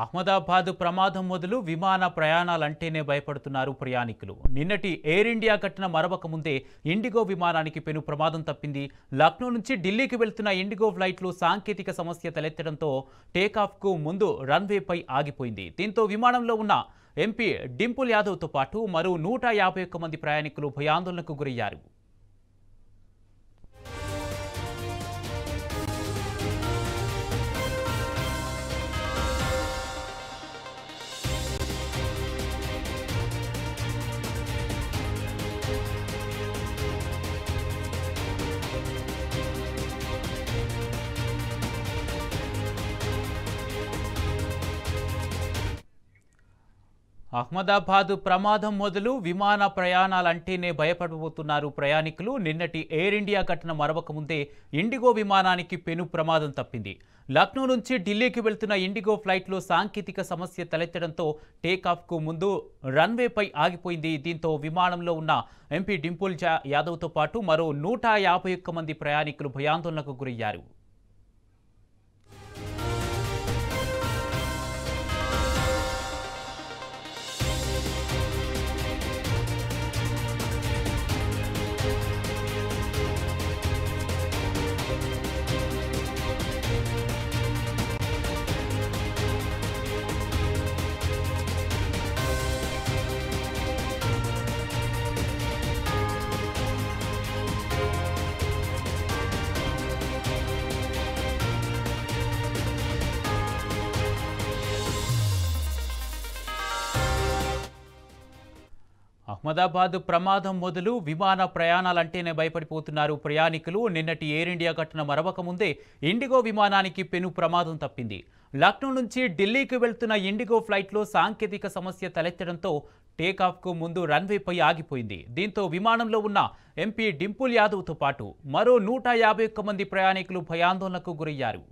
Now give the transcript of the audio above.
అహ్మదాబాద్ ప్రమాదం మొదలు విమాన ప్రయాణాలంటేనే భయపడుతున్నారు ప్రయాణికులు. నిన్నటి ఎయిర్ ఇండియా ఘటన మరవక ముందే ఇండిగో విమానానికి పెను ప్రమాదం తప్పింది. లక్నో నుంచి ఢిల్లీకి వెళ్తున్న ఇండిగో ఫ్లైట్లు సాంకేతిక సమస్య తలెత్తడంతో టేకాఫ్కు ముందు రన్వేపై ఆగిపోయింది. దీంతో విమానంలో ఉన్న ఎంపీ డింపుల్ యాదవ్తో పాటు మరో 151 మంది ప్రయాణికులు భయాందోళనకు గురయ్యారు. అహ్మదాబాద్ ప్రమాదం మొదలు విమాన ప్రయాణాలంటేనే భయపడబోతున్నారు ప్రయాణికులు. నిన్నటి ఎయిర్ ఇండియా ఘటన మరవక ముందే ఇండిగో విమానానికి పెను ప్రమాదం తప్పింది. లక్నో నుంచి ఢిల్లీకి వెళ్తున్న ఇండిగో ఫ్లైట్లో సాంకేతిక సమస్య తలెత్తడంతో టేకాఫ్కు ముందు రన్వేపై ఆగిపోయింది. దీంతో విమానంలో ఉన్న ఎంపీ డింపుల్ యాదవ్తో పాటు మరో 151 మంది ప్రయాణికులు భయాందోళనకు గురయ్యారు. అహ్మదాబాద్ ప్రమాదం మొదలు విమాన ప్రయాణాలంటేనే భయపడిపోతున్నారు ప్రయాణికులు. నిన్నటి ఎయిర్ ఇండియా ఘటన మరవక ముందే ఇండిగో విమానానికి పెను ప్రమాదం తప్పింది. లక్నో నుంచి ఢిల్లీకి వెళ్తున్న ఇండిగో ఫ్లైట్లో సాంకేతిక సమస్య తలెత్తడంతో టేకాఫ్కు ముందు రన్వేపై ఆగిపోయింది. దీంతో విమానంలో ఉన్న ఎంపీ డింపుల్ యాదవ్తో పాటు మరో 151 మంది ప్రయాణికులు భయాందోళనకు గురయ్యారు.